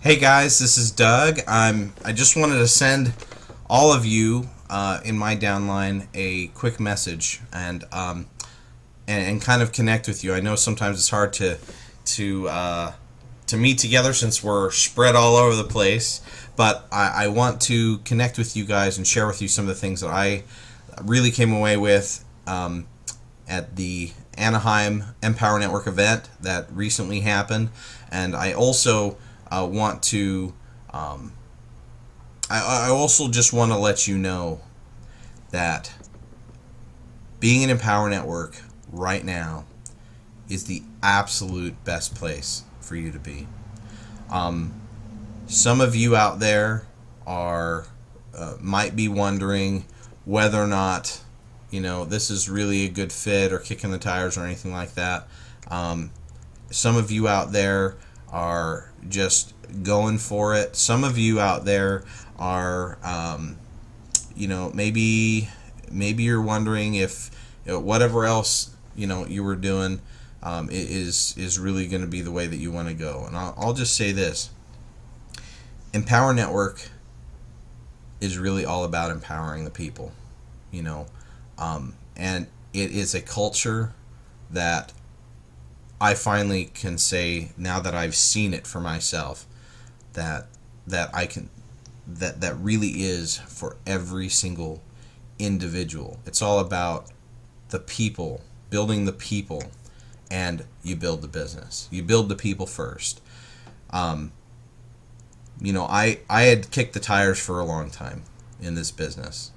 Hey guys, this is Doug. I just wanted to send all of you in my downline a quick message and kind of connect with you. I know sometimes it's hard to meet together since we're spread all over the place, but I want to connect with you guys and share with you some of the things that I really came away with at the Anaheim Empower Network event that recently happened, and I also want to I also just want to let you know that being an Empower Network right now is the absolute best place for you to be. Some of you out there are might be wondering whether or not this is really a good fit or kicking the tires or anything like that. Some of you out there are just going for it. Some of you out there are, maybe you're wondering if whatever else you were doing is really going to be the way that you want to go. And I'll just say this: Empower Network is really all about empowering the people, and it is a culture that I finally can say, now that I've seen it for myself, that I can that really is for every single individual. It's all about the people, building the people, and you build the business. You build the people first. I had kicked the tires for a long time in this business,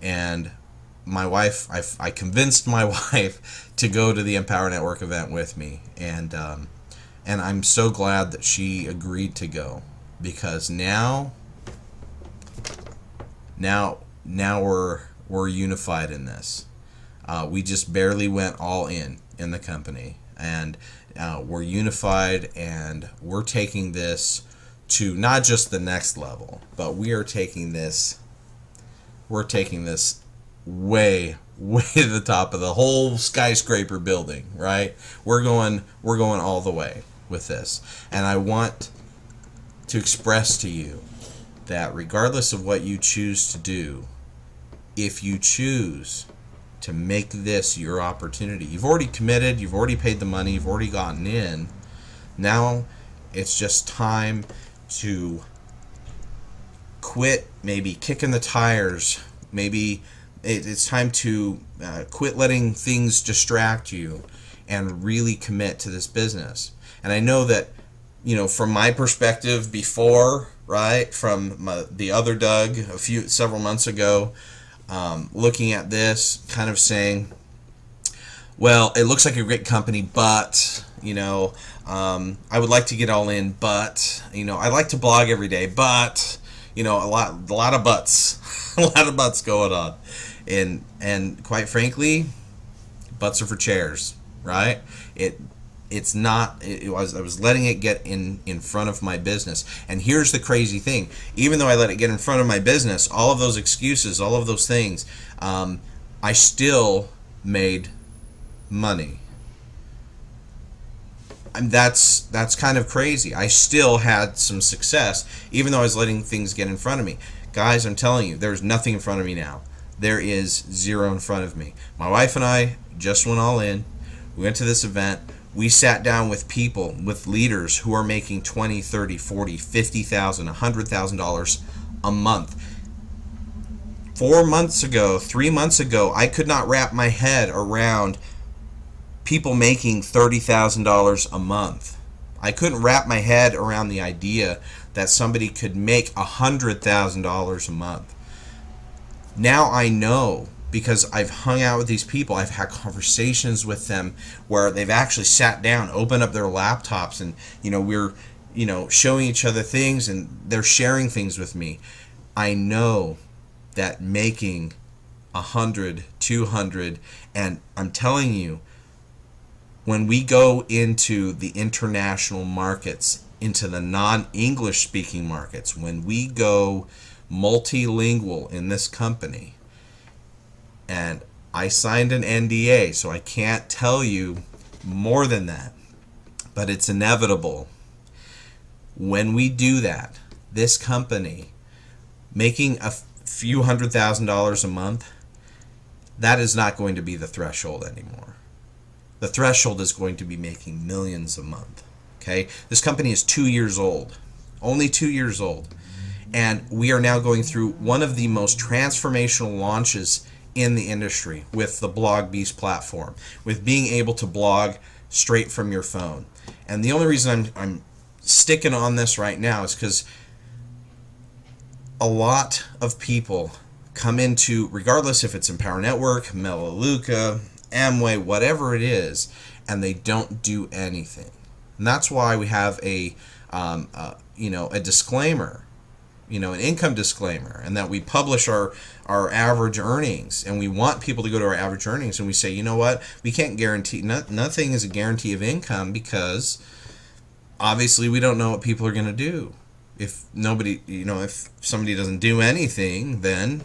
and my wife, I convinced my wife to go to the Empower Network event with me, and I'm so glad that she agreed to go, because now we're unified in this. We just barely went all in the company, and we're unified, and we're taking this to not just the next level, but we're taking this way to the top of the whole skyscraper building, right? We're going all the way with this. And I want to express to you that regardless of what you choose to do, if you choose to make this your opportunity, you've already committed, you've already paid the money, you've already gotten in. Now it's just time to quit maybe kicking the tires. Maybe it's time to quit letting things distract you and really commit to this business. And I know that, from my perspective before, right, from the other Doug several months ago, looking at this, kind of saying, well, it looks like a great company, but I would like to get all in, but I like to blog every day, but a lot of buts, a lot of buts going on, and quite frankly, butts are for chairs, right? It's not. I was letting it get in front of my business, and here's the crazy thing: even though I let it get in front of my business, all of those excuses, all of those things, I still made money. And that's kind of crazy. I still had some success, even though I was letting things get in front of me. Guys, I'm telling you, there's nothing in front of me now. There is zero in front of me. My wife and I just went all in. We went to this event. We sat down with people, with leaders who are making $20,000, $30,000, $40,000, $50,000, $100,000 a month. 4 months ago, 3 months ago, I could not wrap my head around people making $30,000 a month. I couldn't wrap my head around the idea that somebody could make $100,000 a month. Now I know, because I've hung out with these people, I've had conversations with them where they've actually sat down, opened up their laptops, and we're showing each other things, and they're sharing things with me. I know that making 100, 200, and I'm telling you, when we go into the international markets, into the non-English speaking markets, when we go multilingual in this company, and I signed an NDA, so I can't tell you more than that, but it's inevitable. When we do that, this company making a few $100,000 a month, that is not going to be the threshold anymore. The threshold is going to be making millions a month. Okay? This company is 2 years old. Only 2 years old. And we are now going through one of the most transformational launches in the industry with the BlogBeast platform, with being able to blog straight from your phone. And the only reason I'm sticking on this right now is because a lot of people come into, regardless if it's Empower Network, Melaleuca, Amway, whatever it is, and they don't do anything. And that's why we have a disclaimer, an income disclaimer, and that we publish our average earnings, and we want people to go to our average earnings, and we say, you know what, we can't guarantee, nothing is a guarantee of income, because obviously we don't know what people are going to do. If somebody doesn't do anything, then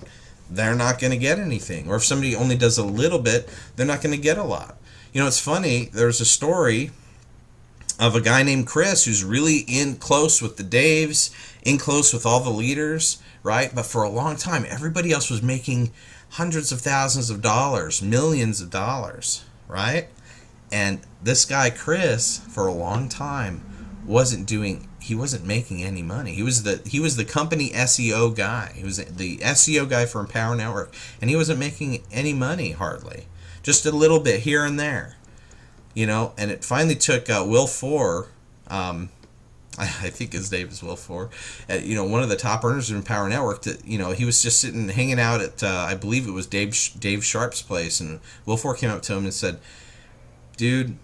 they're not going to get anything. Or if somebody only does a little bit, they're not going to get a lot. It's funny, there's a story of a guy named Chris who's really in close with the Daves, in close with all the leaders, right? But for a long time, everybody else was making hundreds of thousands of dollars, millions of dollars, right? And this guy, Chris, for a long time, wasn't making any money. He was the company SEO guy. He was the SEO guy for Empower Network, and he wasn't making any money, hardly. Just a little bit here and there. And it finally took Will Four, I think his name is Will Four, one of the top earners of Empower Network, he was just hanging out at, I believe it was Dave Sharp's place, and Will Four came up to him and said, dude,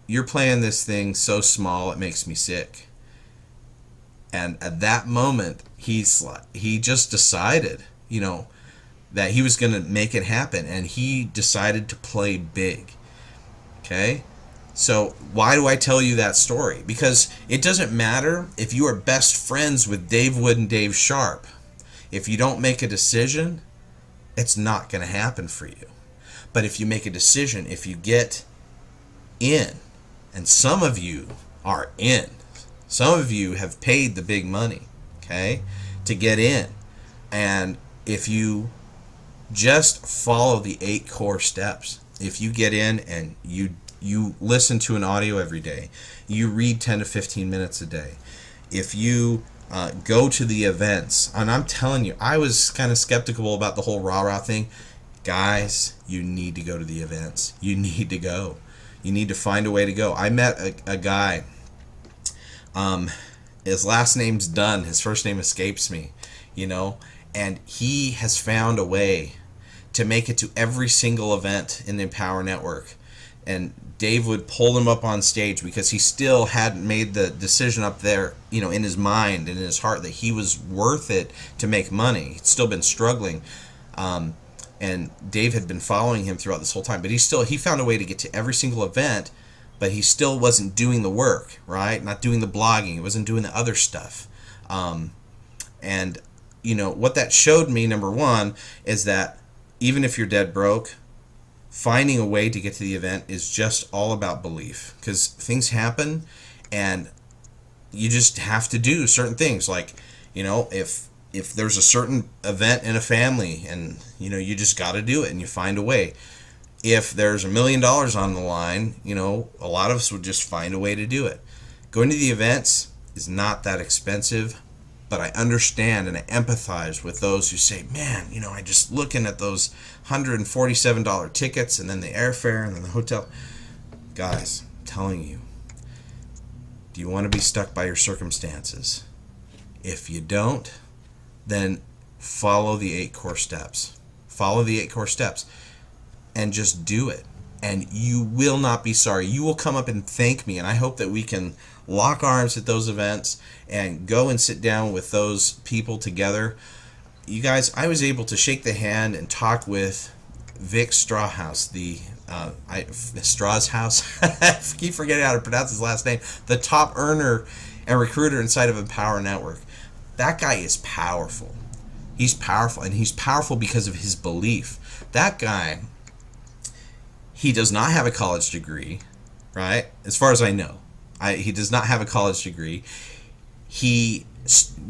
you're playing this thing so small it makes me sick. And at that moment, he just decided, that he was going to make it happen, and he decided to play big. Okay? So why do I tell you that story? Because it doesn't matter if you are best friends with Dave Wood and Dave Sharp. If you don't make a decision, it's not going to happen for you. But if you make a decision, if you get in, and some of you are in, some of you have paid the big money, okay, to get in. And if you just follow the 8 core steps, if you get in and you listen to an audio every day, you read 10 to 15 minutes a day, if you go to the events, and I'm telling you, I was kind of skeptical about the whole rah-rah thing. Guys, you need to go to the events. You need to go. You need to find a way to go. I met a guy, his last name's Dunn, his first name escapes me, and he has found a way to make it to every single event in the Empower Network. And Dave would pull him up on stage because he still hadn't made the decision up there, in his mind and in his heart that he was worth it to make money. He'd still been struggling. And Dave had been following him throughout this whole time. But he found a way to get to every single event, but he still wasn't doing the work, right? Not doing the blogging. He wasn't doing the other stuff. And what that showed me, number one, is that even if you're dead broke, finding a way to get to the event is just all about belief. Because things happen, and you just have to do certain things. Like, if there's a certain event in a family, and you just got to do it, and you find a way. If there's $1 million on the line, a lot of us would just find a way to do it. Going to the events is not that expensive, but I understand and I empathize with those who say, man, I just looking at those $147 tickets, and then the airfare, and then the hotel. Guys, I'm telling you, do you want to be stuck by your circumstances? If you don't, then follow the 8 core steps. Follow the 8 core steps and just do it. And you will not be sorry. You will come up and thank me. And I hope that we can lock arms at those events and go and sit down with those people together. You guys, I was able to shake the hand and talk with Vic Strawhouse, Strawhouse. I keep forgetting how to pronounce his last name. The top earner and recruiter inside of Empower Network. That guy is powerful. He's powerful, and he's powerful because of his belief. That guy, he does not have a college degree, right? As far as I know, he does not have a college degree. He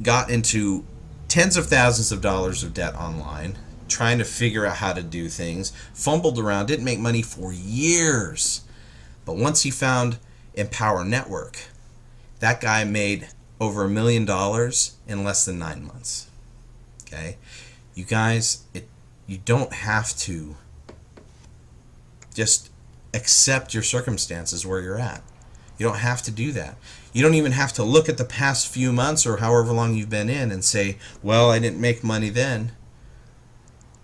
got into tens of thousands of dollars of debt online, trying to figure out how to do things, fumbled around, didn't make money for years. But once he found Empower Network, that guy made over $1 million in less than 9 months. Okay? You guys, you don't have to just accept your circumstances where you're at. You don't have to do that. You don't even have to look at the past few months or however long you've been in and say, well, I didn't make money then.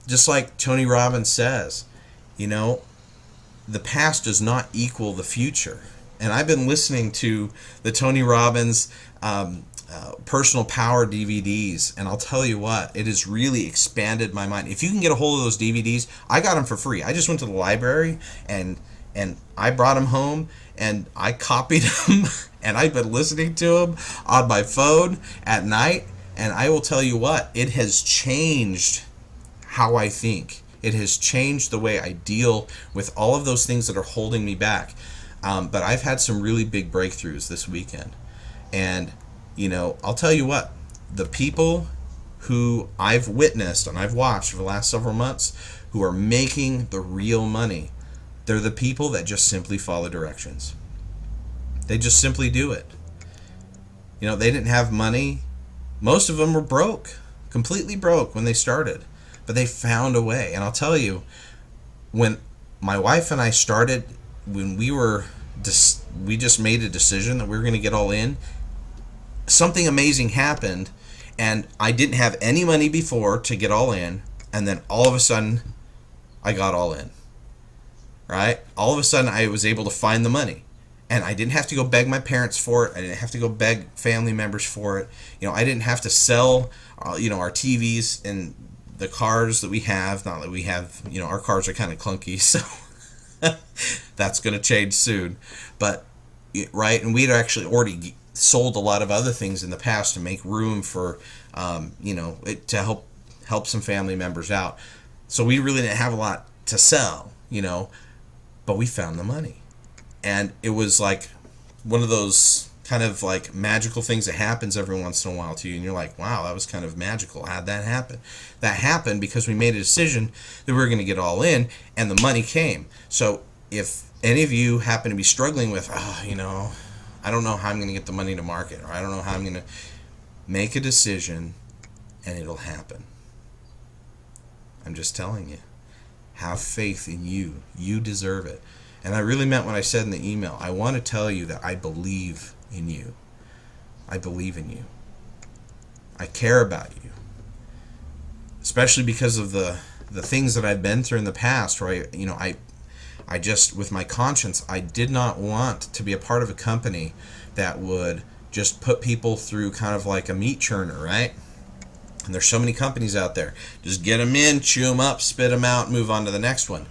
Just like Tony Robbins says, the past does not equal the future. And I've been listening to the Tony Robbins Personal Power DVDs, and I'll tell you what, it has really expanded my mind. If you can get a hold of those DVDs, I got them for free. I just went to the library and I brought them home and I copied them and I've been listening to them on my phone at night, and I will tell you what, it has changed how I think. It has changed the way I deal with all of those things that are holding me back. But I've had some really big breakthroughs this weekend. And, I'll tell you what, the people who I've witnessed and I've watched for the last several months who are making the real money, they're the people that just simply follow directions. They just simply do it. They didn't have money. Most of them were broke, completely broke when they started. But they found a way. And I'll tell you, when my wife and I started, when we just made a decision that we were going to get all in, something amazing happened, and I didn't have any money before to get all in, and then all of a sudden, I got all in. Right? All of a sudden, I was able to find the money. And I didn't have to go beg my parents for it. I didn't have to go beg family members for it. I didn't have to sell, our TVs and the cars that we have. Not that we have, our cars are kind of clunky, so that's going to change soon. But, right, and we'd actually already sold a lot of other things in the past to make room for, to help some family members out. So we really didn't have a lot to sell, but we found the money. And it was like one of those kind of like magical things that happens every once in a while to you, and you're like, wow, that was kind of magical. How'd that happen? That happened because we made a decision that we were going to get all in, and the money came. So if any of you happen to be struggling with, I don't know how I'm going to get the money to market, or I don't know how I'm going to make a decision, and it'll happen. I'm just telling you. Have faith in you. You deserve it. And I really meant what I said in the email. I want to tell you that I believe in you. I believe in you. I care about you. Especially because of the things that I've been through in the past, where I just, with my conscience, I did not want to be a part of a company that would just put people through kind of like a meat churner, right? And there's so many companies out there. Just get them in, chew them up, spit them out, move on to the next one.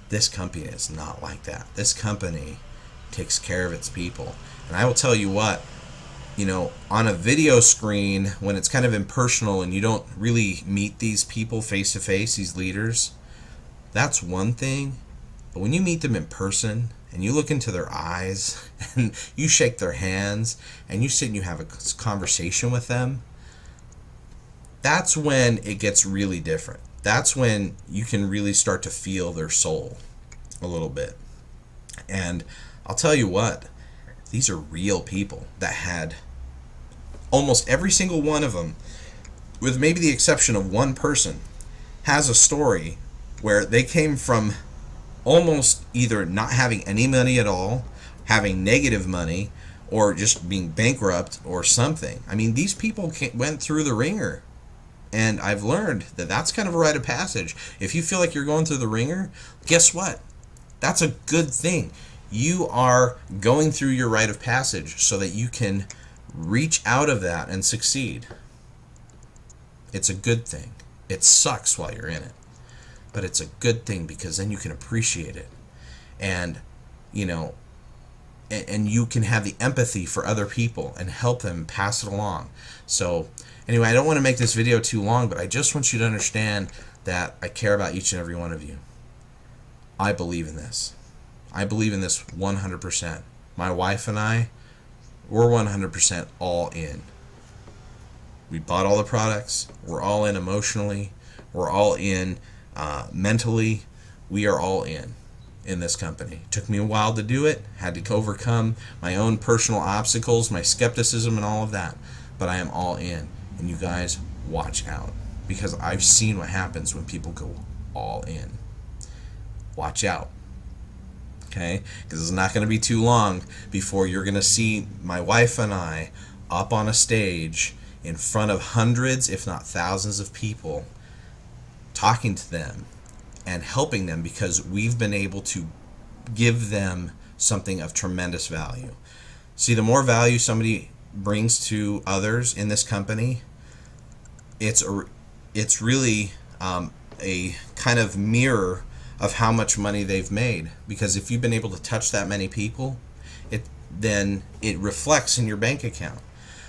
This company is not like that. This company takes care of its people. And I will tell you what, on a video screen, when it's kind of impersonal and you don't really meet these people face to face, these leaders, that's one thing. But when you meet them in person and you look into their eyes and you shake their hands and you sit and you have a conversation with them, that's when it gets really different. That's when you can really start to feel their soul a little bit. And I'll tell you what, these are real people that had almost every single one of them, with maybe the exception of one person, has a story where they came from almost either not having any money at all, having negative money, or just being bankrupt or something. I mean, these people went through the ringer. And I've learned that that's kind of a rite of passage. If you feel like you're going through the ringer, guess what? That's a good thing. You are going through your rite of passage so that you can reach out of that and succeed. It's a good thing. It sucks while you're in it. But it's a good thing because then you can appreciate it. And, and you can have the empathy for other people and help them pass it along. So anyway, I don't want to make this video too long, but I just want you to understand that I care about each and every one of you. I believe in this. I believe in this 100%. My wife and I, We're 100% all in. We bought all the products. We're all in emotionally. We're all in mentally. We are all in this company. It took me a while to do it. Had to overcome my own personal obstacles, my skepticism, and all of that. But I am all in. And you guys, watch out. Because I've seen what happens when people go all in. Watch out. Okay? Because it's not going to be too long before you're going to see my wife and I up on a stage in front of hundreds, if not thousands of people, talking to them and helping them because we've been able to give them something of tremendous value. See, the more value somebody brings to others in this company, it's really a kind of mirror of how much money they've made. Because if you've been able to touch that many people, then it reflects in your bank account.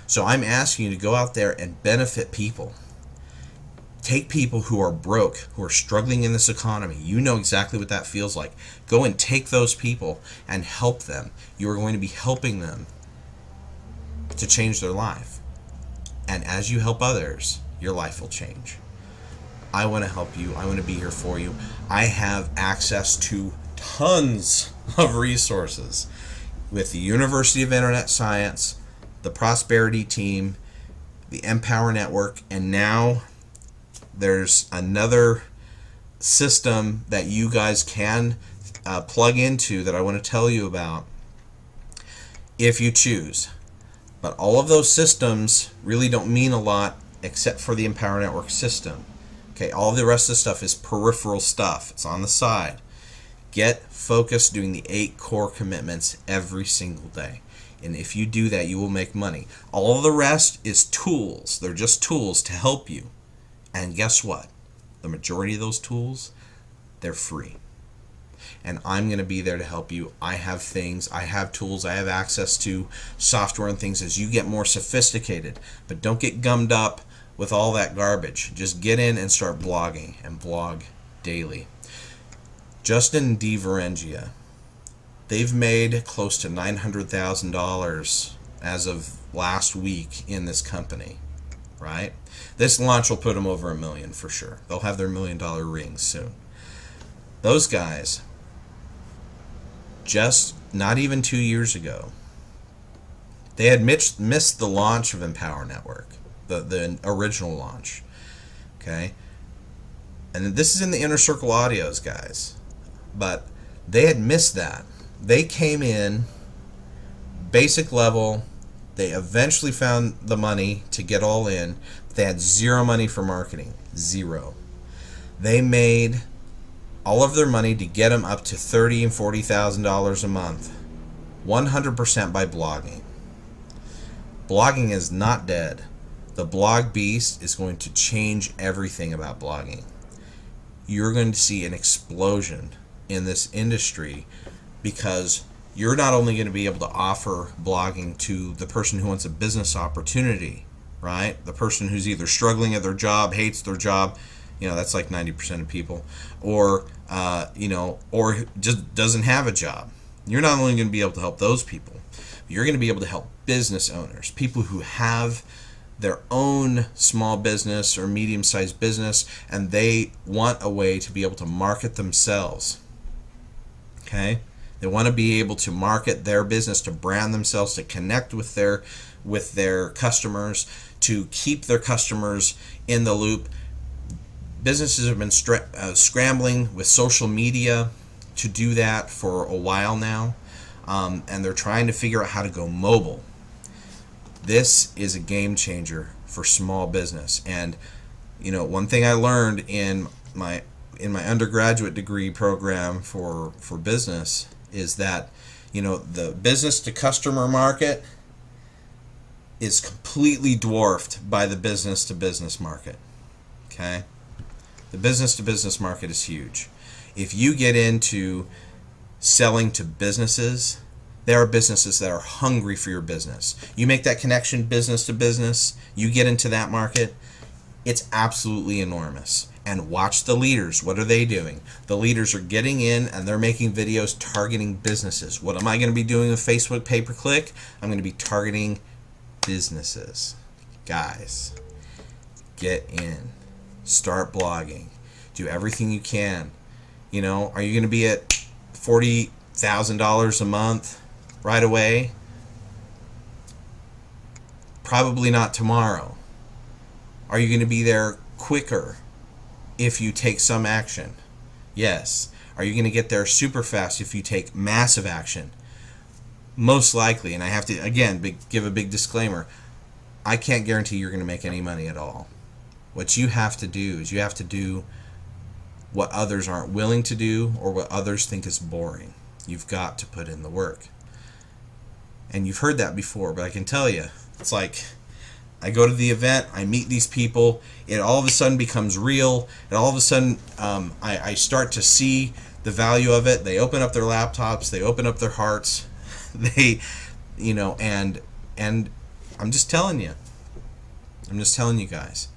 So I'm asking you to go out there and benefit people. Take people who are broke, who are struggling in this economy. You know exactly what that feels like. Go and take those people and help them. You are going to be helping them to change their life. And as you help others, your life will change. I want to help you. I want to be here for you. I have access to tons of resources with the University of Internet Science, the Prosperity Team, the Empower Network, and now there's another system that you guys can plug into that I want to tell you about if you choose. But all of those systems really don't mean a lot except for the Empower Network system. Okay, all the rest of the stuff is peripheral stuff. It's on the side. Get focused doing the 8 core commitments every single day. And if you do that, you will make money. All of the rest is tools. They're just tools to help you. And guess what? The majority of those tools, they're free. And I'm going to be there to help you. I have things, I have tools, I have access to software and things as you get more sophisticated. But don't get gummed up with all that garbage. Just get in and start blogging and blog daily. Justin DeVarengia, they've made close to $900,000 as of last week in this company, right? This launch will put them over $1 million for sure. They'll have their $1 million rings soon. Those guys, just not even 2 years ago, they had missed the launch of Empower Network, the original launch, okay? And this is in the Inner Circle Audios, guys. But they had missed that. They came in basic level. They eventually found the money to get all in. They had zero money for marketing. Zero. They made all of their money to get them up to $30,000 and $40,000 a month. 100% by blogging. Blogging is not dead. The Blog Beast is going to change everything about blogging. You're going to see an explosion in this industry because you're not only going to be able to offer blogging to the person who wants a business opportunity, right? The person who's either struggling at their job, hates their job, that's like 90% of people, or or just doesn't have a job. You're not only going to be able to help those people, you're going to be able to help business owners, people who have their own small business or medium-sized business, and they want a way to be able to market themselves. Okay? They want to be able to market their business, to brand themselves, to connect with their customers, to keep their customers in the loop. Businesses have been scrambling with social media to do that for a while now, and they're trying to figure out how to go mobile. This is a game changer for small business. And one thing I learned in my undergraduate degree program for business is that the business to customer market is completely dwarfed by the business to business market. Okay? The business to business market is huge. If you get into selling to businesses, there are businesses that are hungry for your business. You make that connection business to business, you get into that market, it's absolutely enormous. and watch the leaders. What are they doing? The leaders are getting in and they're making videos targeting businesses. What am I going to be doing with Facebook pay-per-click? I'm going to be targeting businesses. Guys, get in. Start blogging. Do everything you can. You know, are you going to be at $40,000 a month right away? Probably not tomorrow. Are you going to be there quicker if you take some action? Yes. Are you going to get there super fast if you take massive action? Most likely. And I have to, again, give a big disclaimer. I can't guarantee you're going to make any money at all. What you have to do is you have to do what others aren't willing to do or what others think is boring. You've got to put in the work. And you've heard that before, but I can tell you, it's like I go to the event, I meet these people, it all of a sudden becomes real, and all of a sudden I start to see the value of it. They open up their laptops, they open up their hearts, they, you know, and I'm just telling you guys,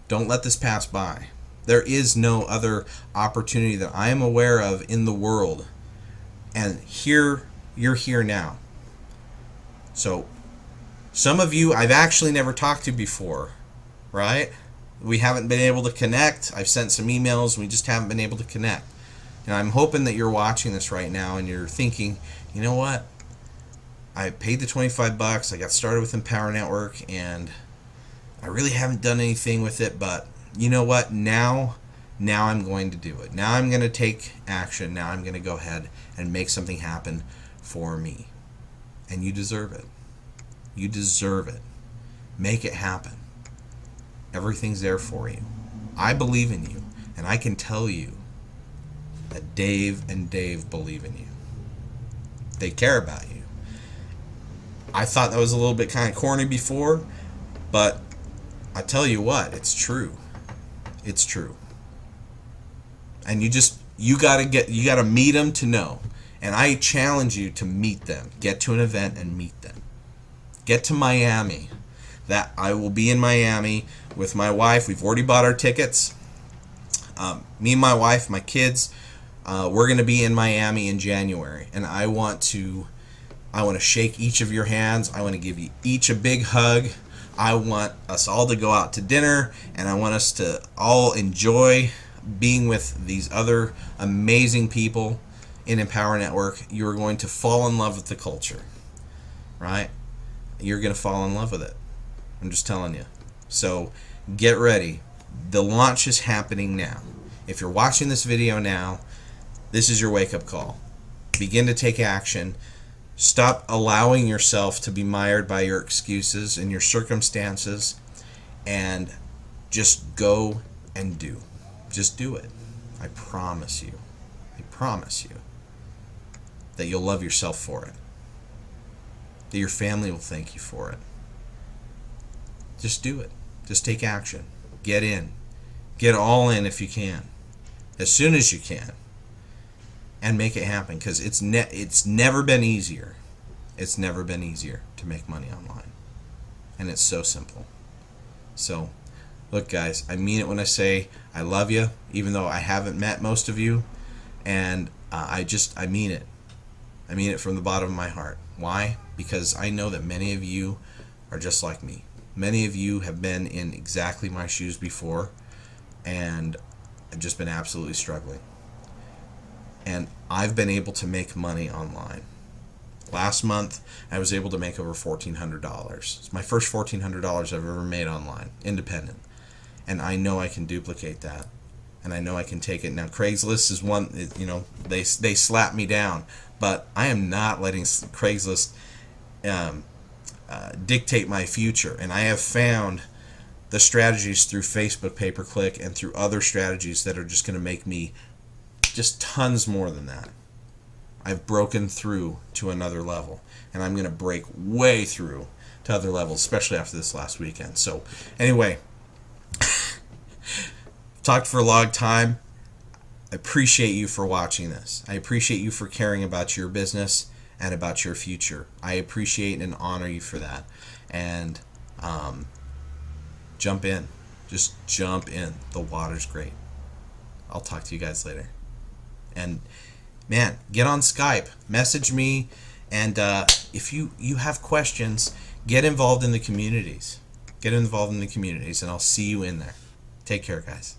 don't let this pass by. There is no other opportunity that I am aware of in the world. And here, you're here now. So, some of you I've actually never talked to before, right? We haven't been able to connect. I've sent some emails. We just haven't been able to connect. And I'm hoping that you're watching this right now and you're thinking, you know what? I paid the $25. I got started with Empower Network and I really haven't done anything with it, but you know what? Now I'm going to do it. Now I'm going to take action. Now I'm going to go ahead and make something happen for me. And you deserve it. You deserve it. Make it happen. Everything's there for you. I believe in you, and I can tell you that Dave and Dave believe in you. They care about you. I thought that was a little bit kind of corny before, but I tell you what, it's true. It's true. And you gotta meet them to know. And I challenge you to meet them. Get to an event and meet them. Get to Miami. That I will be in Miami with my wife. We've already bought our tickets. Me and my wife, my kids, we're going to be in Miami in January. And I want to shake each of your hands. I want to give you each a big hug. I want us all to go out to dinner, and I want us to all enjoy being with these other amazing people in Empower Network. You're going to fall in love with the culture, right? You're going to fall in love with it. I'm just telling you. So get ready. The launch is happening now. If you're watching this video now, this is your wake-up call. Begin to take action. Stop allowing yourself to be mired by your excuses and your circumstances, and just go and do. Just do it. I promise you. I promise you that you'll love yourself for it. That your family will thank you for it. Just do it. Just take action. Get in. Get all in if you can. As soon as you can. And make it happen, because it's never been easier. It's never been easier to make money online. And it's so simple. So, look guys, I mean it when I say I love you, even though I haven't met most of you. And I mean it. I mean it from the bottom of my heart. Why? Because I know that many of you are just like me. Many of you have been in exactly my shoes before, and I've just been absolutely struggling. And I've been able to make money online. Last month, I was able to make over $1,400. It's my first $1,400 I've ever made online, independent. And I know I can duplicate that. And I know I can take it. Now, Craigslist is one, they slap me down. But I am not letting Craigslist dictate my future. And I have found the strategies through Facebook pay-per-click and through other strategies that are just going to make me just tons more than that. I've broken through to another level, and I'm going to break way through to other levels, especially after this last weekend. So anyway, talked for a long time. I appreciate you for watching this. I appreciate you for caring about your business and about your future. I appreciate and honor you for that. And jump in. Just jump in. The water's great. I'll talk to you guys later. And man, get on Skype, message me, and if you have questions, get involved in the communities. Get involved in the communities, and I'll see you in there. Take care, guys.